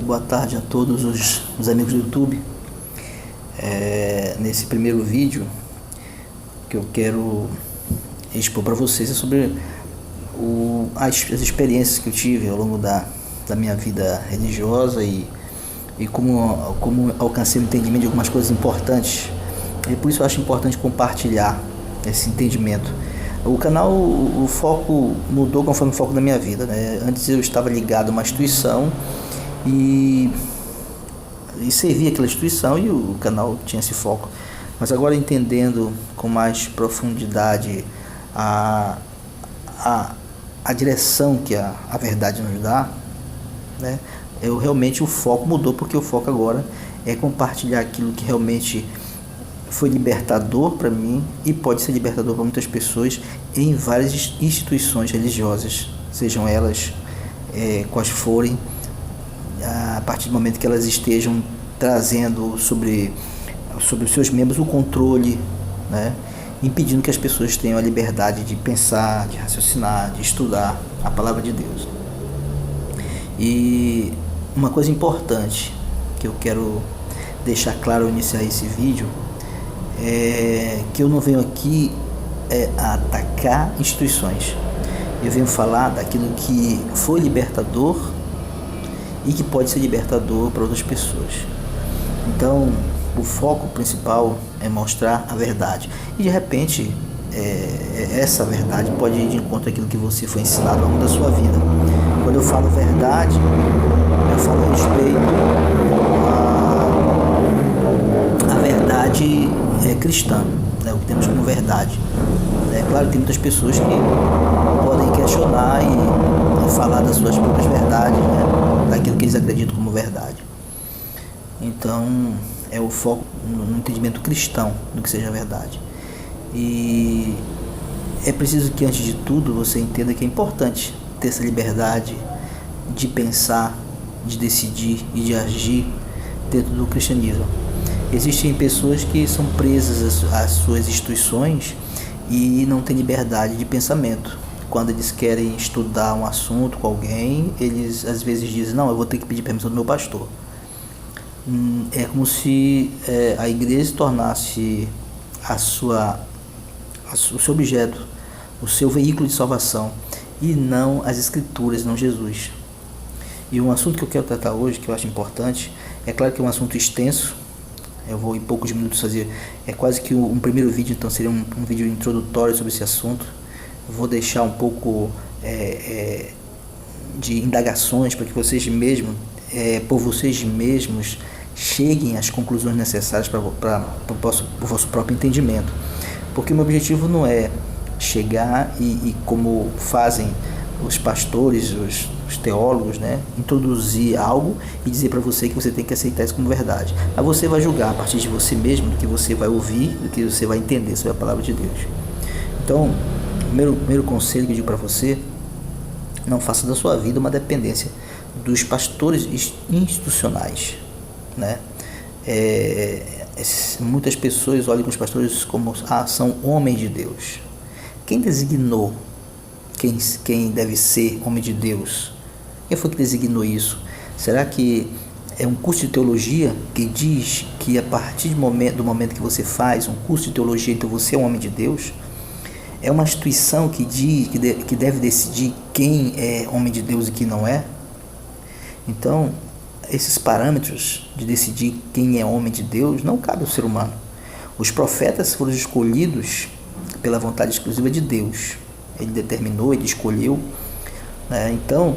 Boa tarde a todos os amigos do YouTube. Nesse primeiro vídeo que eu quero expor para vocês é sobre as experiências que eu tive ao longo da minha vida religiosa e como alcancei o entendimento de algumas coisas importantes. E por isso eu acho importante compartilhar esse entendimento. O canal, o foco mudou conforme o foco da minha vida, né? Antes eu estava ligado a uma instituição e servia aquela instituição, e o canal tinha esse foco. Mas agora, entendendo com mais profundidade a direção que a verdade nos dá, né? O foco mudou, porque o foco agora é compartilhar aquilo que realmente foi libertador para mim e pode ser libertador para muitas pessoas em várias instituições religiosas, sejam elas quais forem, a partir do momento que elas estejam trazendo sobre os seus membros o controle, né? Impedindo que as pessoas tenham a liberdade de pensar, de raciocinar, de estudar a palavra de Deus. E uma coisa importante que eu quero deixar claro ao iniciar esse vídeo é que eu não venho aqui a atacar instituições. Eu venho falar daquilo que foi libertador e que pode ser libertador para outras pessoas. Então, o foco principal é mostrar a verdade. E de repente, essa verdade pode ir de encontro àquilo que você foi ensinado ao longo da sua vida. Quando eu falo verdade, eu falo a respeito à verdade cristã, né? O que temos como verdade. É claro que tem muitas pessoas que podem questionar e falar das suas próprias verdades, né? Daquilo que eles acreditam como verdade. Então, é o foco no entendimento cristão do que seja verdade. E é preciso que, antes de tudo, você entenda que é importante ter essa liberdade de pensar, de decidir e de agir dentro do cristianismo. Existem pessoas que são presas às suas instituições e não têm liberdade de pensamento. Quando eles querem estudar um assunto com alguém, eles às vezes dizem: não, eu vou ter que pedir permissão do meu pastor. É como se a igreja se tornasse o seu objeto, o seu veículo de salvação, e não as escrituras, não Jesus. E um assunto que eu quero tratar hoje, que eu acho importante, é claro que é um assunto extenso. Eu vou em poucos minutos fazer, quase que um primeiro vídeo, então seria um vídeo introdutório sobre esse assunto. Eu vou deixar um pouco de indagações para que vocês mesmos, por vocês mesmos, cheguem às conclusões necessárias para o vosso próprio entendimento. Porque o meu objetivo não é chegar e como fazem os pastores, os teólogos, né, introduzir algo e dizer para você que você tem que aceitar isso como verdade. Aí você vai julgar a partir de você mesmo, do que você vai ouvir, do que você vai entender sobre a palavra de Deus. Então, o primeiro conselho que eu digo para você: não faça da sua vida uma dependência dos pastores institucionais, né? Muitas pessoas olham os pastores como são homens de Deus. Quem designou quem deve ser homem de Deus? Quem foi que designou isso? Será que é um curso de teologia que diz que a partir do momento que você faz um curso de teologia, então você é um homem de Deus? É uma instituição que diz que deve decidir quem é homem de Deus e quem não é? Então, esses parâmetros de decidir quem é homem de Deus não cabe ao ser humano. Os profetas foram escolhidos pela vontade exclusiva de Deus. Ele determinou, ele escolheu, né? Então,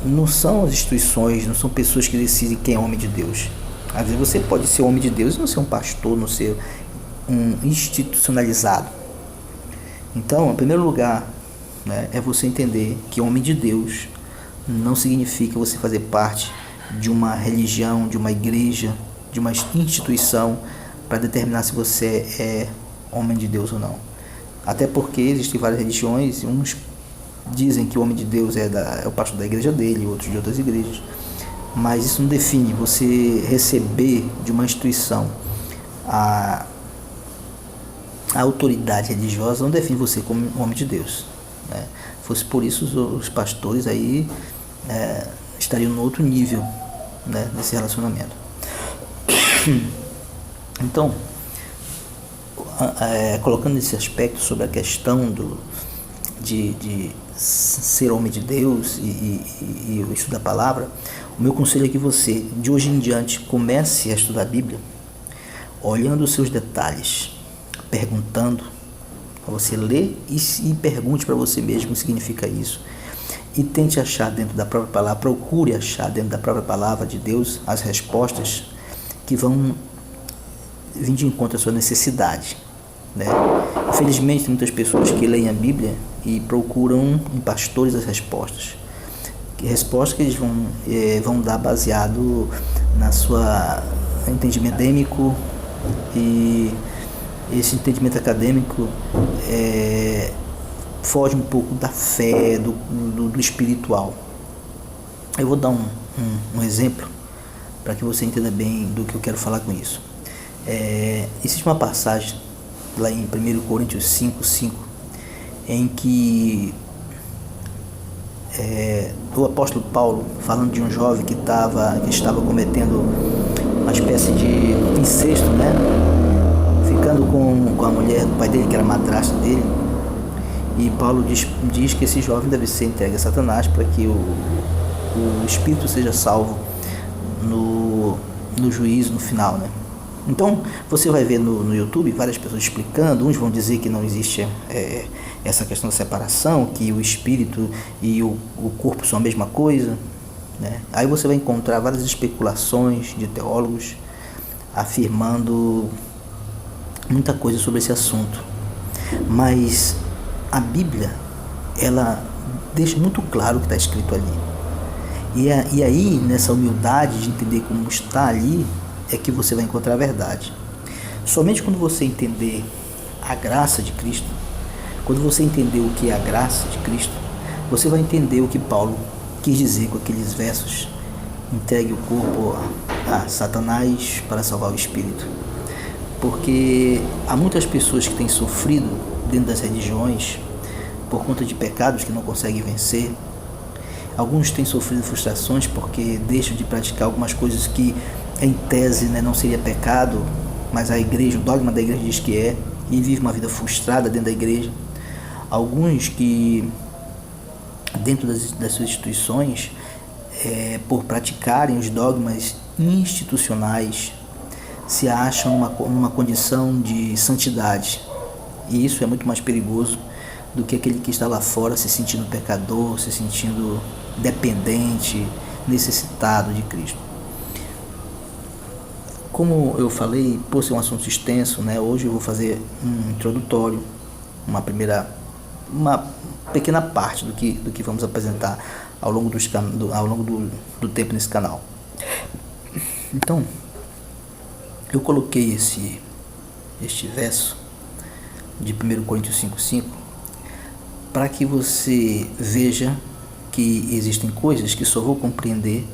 não são as instituições, não são pessoas que decidem quem é homem de Deus. Às vezes você pode ser homem de Deus e não ser um pastor, não ser um institucionalizado. Então, em primeiro lugar, né, é você entender que homem de Deus não significa você fazer parte de uma religião, de uma igreja, de uma instituição para determinar se você é homem de Deus ou não. Até porque existem várias religiões, e uns dizem que o homem de Deus é o pastor da igreja dele, outros de outras igrejas. Mas isso não define você receber de uma instituição a autoridade religiosa, não define você como um homem de Deus, né? Fosse por isso, os pastores aí estariam no outro nível, né, nesse relacionamento. Então, colocando esse aspecto sobre a questão de ser homem de Deus e o estudo da palavra, o meu conselho é que você, de hoje em diante, comece a estudar a Bíblia olhando os seus detalhes, perguntando, você lê e pergunte para você mesmo o que significa isso. E tente achar dentro da própria palavra, procure achar dentro da própria palavra de Deus as respostas que vão vir de encontro à sua necessidade, né? Infelizmente, tem muitas pessoas que leem a Bíblia e procuram em pastores as respostas. Respostas que eles vão dar baseado na sua entendimento acadêmico, e esse entendimento acadêmico foge um pouco da fé, do espiritual. Eu vou dar um exemplo para que você entenda bem do que eu quero falar com isso. Existe uma passagem lá em 1 Coríntios 5:5, em que o apóstolo Paulo, falando de um jovem que estava cometendo uma espécie de incesto, né? Ficando com a mulher do pai dele, que era madrasta dele. E Paulo diz que esse jovem deve ser entregue a Satanás para que o espírito seja salvo no juízo, no final, né? Então, você vai ver no YouTube várias pessoas explicando. Uns vão dizer que não existe essa questão da separação, que o espírito e o corpo são a mesma coisa, né? Aí você vai encontrar várias especulações de teólogos afirmando muita coisa sobre esse assunto. Mas a Bíblia, ela deixa muito claro o que está escrito ali. E aí, nessa humildade de entender como está ali, é que você vai encontrar a verdade. Somente quando você entender a graça de Cristo, quando você entender o que é a graça de Cristo, você vai entender o que Paulo quis dizer com aqueles versos: entregue o corpo a Satanás para salvar o espírito. Porque há muitas pessoas que têm sofrido dentro das religiões por conta de pecados que não conseguem vencer. Alguns têm sofrido frustrações porque deixam de praticar algumas coisas que, em tese, né, não seria pecado, mas a igreja, o dogma da igreja diz que é, e vive uma vida frustrada dentro da igreja. Alguns que, dentro das suas instituições, por praticarem os dogmas institucionais, se acham numa condição de santidade. E isso é muito mais perigoso do que aquele que está lá fora se sentindo pecador, se sentindo dependente, necessitado de Cristo. Como eu falei, por ser um assunto extenso, né, hoje eu vou fazer um introdutório, uma pequena parte do que vamos apresentar ao longo do tempo nesse canal. Então, eu coloquei este verso de 1 Coríntios 5:5 para que você veja que existem coisas que só vou compreender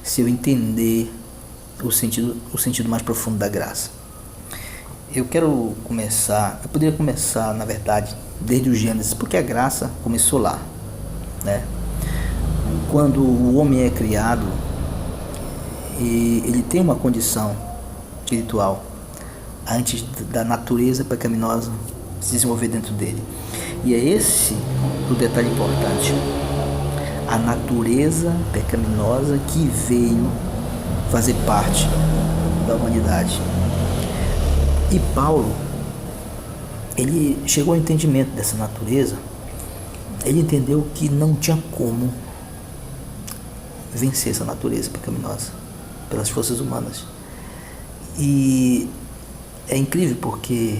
se eu entender o sentido mais profundo da graça. Eu poderia começar, na verdade, desde o Gênesis, porque a graça começou lá, né? Quando o homem é criado, e ele tem uma condição espiritual antes da natureza pecaminosa se desenvolver dentro dele. E é esse o detalhe importante: a natureza pecaminosa que veio fazer parte da humanidade. E Paulo, ele chegou ao entendimento dessa natureza. Ele entendeu que não tinha como vencer essa natureza pecaminosa pelas forças humanas. E é incrível porque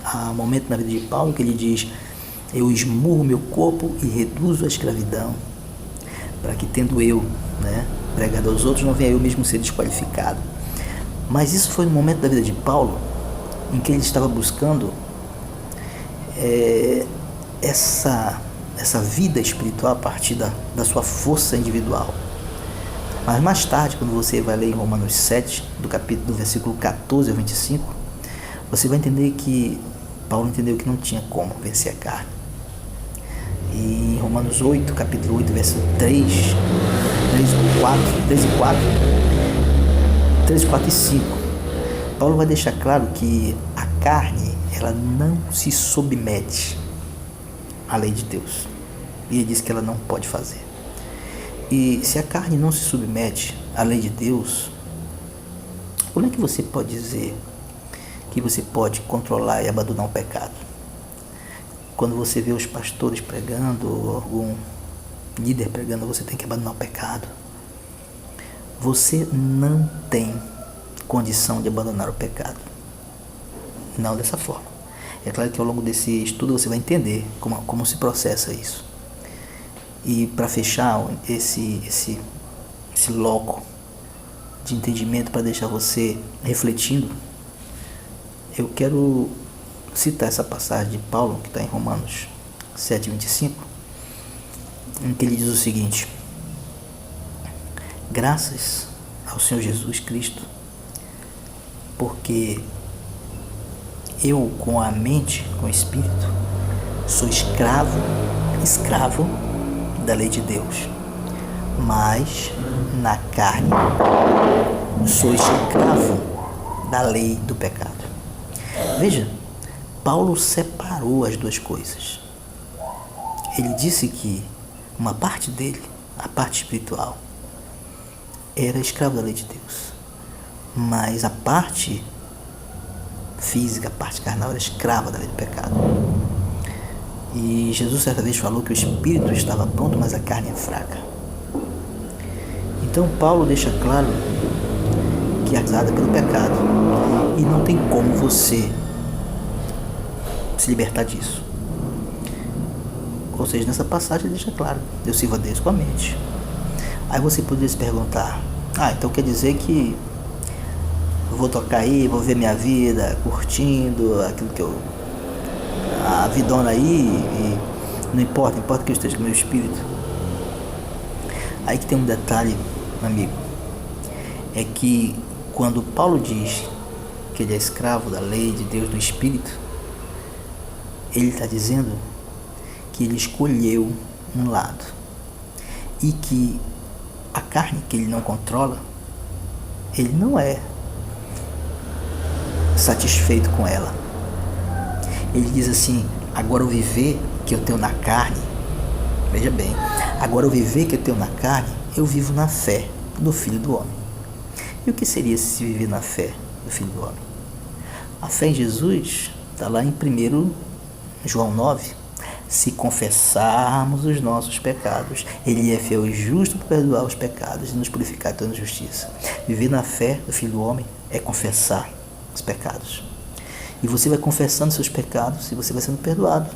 há um momento na vida de Paulo que ele diz: eu esmurro meu corpo e reduzo a escravidão, para que, tendo eu, né, pregado aos outros, não venha eu mesmo ser desqualificado. Mas isso foi um momento da vida de Paulo em que ele estava buscando essa vida espiritual a partir da sua força individual. Mas mais tarde, quando você vai ler em Romanos 7, do versículo 14 ao 25, você vai entender que Paulo entendeu que não tinha como vencer a carne. E em Romanos 8, capítulo 8, versículo 3 e 4, 3, 4 e 5, Paulo vai deixar claro que a carne, ela não se submete à lei de Deus. E ele diz que ela não pode fazer. E se a carne não se submete à lei de Deus, como é que você pode dizer que você pode controlar e abandonar o pecado? Quando você vê os pastores pregando, ou algum líder pregando, você tem que abandonar o pecado. Você não tem condição de abandonar o pecado. Não dessa forma. É claro que ao longo desse estudo você vai entender como se processa isso. E para fechar esse loco de entendimento, para deixar você refletindo, eu quero citar essa passagem de Paulo, que está em Romanos 7:25, em que ele diz o seguinte: graças ao Senhor Jesus Cristo, porque eu com a mente, com o espírito, sou escravo da lei de Deus, mas na carne sou escravo da lei do pecado. Veja, Paulo separou as duas coisas. Ele disse que uma parte dele, a parte espiritual, era escravo da lei de Deus, mas a parte física, a parte carnal, era escrava da lei do pecado. E Jesus certa vez falou que o espírito estava pronto, mas a carne é fraca. Então Paulo deixa claro que é acusada pelo pecado e não tem como você se libertar disso. Ou seja, nessa passagem ele deixa claro: eu sirvo a Deus com a mente. Aí você poderia se perguntar: então quer dizer que eu vou tocar aí, vou ver minha vida, curtindo aquilo que a vidona aí, e não importa que eu esteja com o meu espírito. Aí que tem um detalhe, amigo, é que quando Paulo diz que ele é escravo da lei de Deus do espírito, ele está dizendo que ele escolheu um lado e que a carne que ele não controla, ele não é satisfeito com ela. Ele diz assim: agora o viver que eu tenho na carne, veja bem, agora o viver que eu tenho na carne, eu vivo na fé do Filho do Homem. E o que seria se viver na fé do Filho do Homem? A fé em Jesus está lá em 1 João 9. Se confessarmos os nossos pecados, Ele é fiel e justo para perdoar os pecados e nos purificar de toda justiça. Viver na fé do Filho do Homem é confessar os pecados. E você vai confessando seus pecados e você vai sendo perdoado.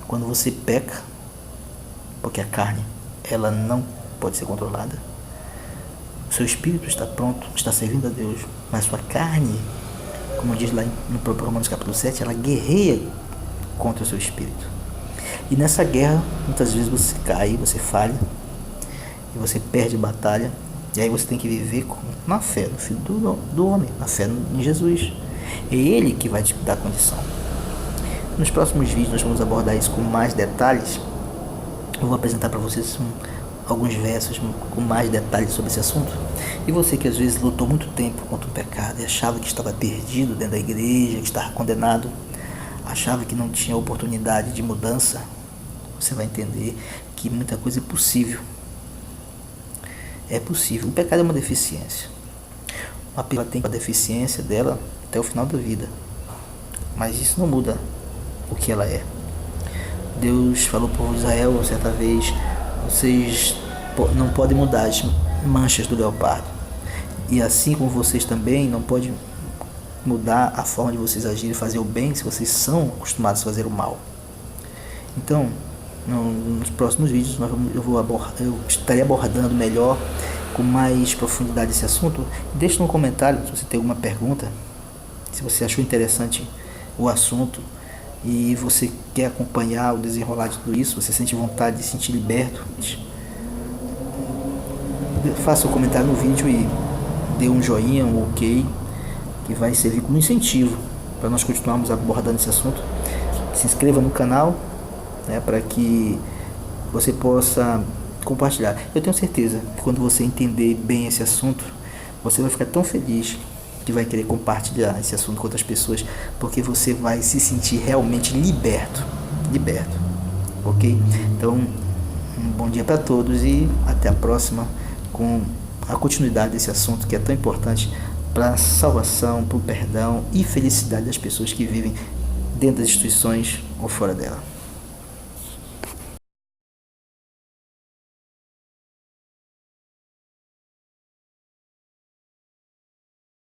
Quando você peca, porque a carne, ela não pode ser controlada, o seu espírito está pronto, está servindo a Deus, mas sua carne, como diz lá no próprio Romanos capítulo 7, ela guerreia contra o seu espírito. E nessa guerra, muitas vezes você cai, você falha, e você perde a batalha, e aí você tem que viver na fé no Filho do Homem, na fé em Jesus. É Ele que vai te dar condição. Nos próximos vídeos nós vamos abordar isso com mais detalhes. Eu vou apresentar para vocês alguns versos com mais detalhes sobre esse assunto. E você que às vezes lutou muito tempo contra o pecado e achava que estava perdido dentro da igreja, que estava condenado, achava que não tinha oportunidade de mudança, você vai entender que muita coisa é possível. É possível. O pecado é uma deficiência. Uma pessoa tem a deficiência dela até o final da vida, mas isso não muda o que ela é. Deus falou para o povo de Israel certa vez: vocês não podem mudar as manchas do leopardo, e assim como vocês também não podem mudar a forma de vocês agirem e fazer o bem se vocês são acostumados a fazer o mal. Então, nos próximos vídeos eu estarei abordando melhor, com mais profundidade esse assunto. Deixe no comentário se você tem alguma pergunta, se você achou interessante o assunto e você quer acompanhar o desenrolar de tudo isso, você sente vontade de se sentir liberto, faça um comentário no vídeo e dê um joinha, um ok, que vai servir como incentivo para nós continuarmos abordando esse assunto. Se inscreva no canal, para que você possa compartilhar. Eu tenho certeza que quando você entender bem esse assunto, Você vai ficar tão feliz que vai querer compartilhar esse assunto com outras pessoas, porque você vai se sentir realmente liberto, ok? Então, um bom dia para todos e até a próxima com a continuidade desse assunto que é tão importante para a salvação, para o perdão e felicidade das pessoas que vivem dentro das instituições ou fora dela.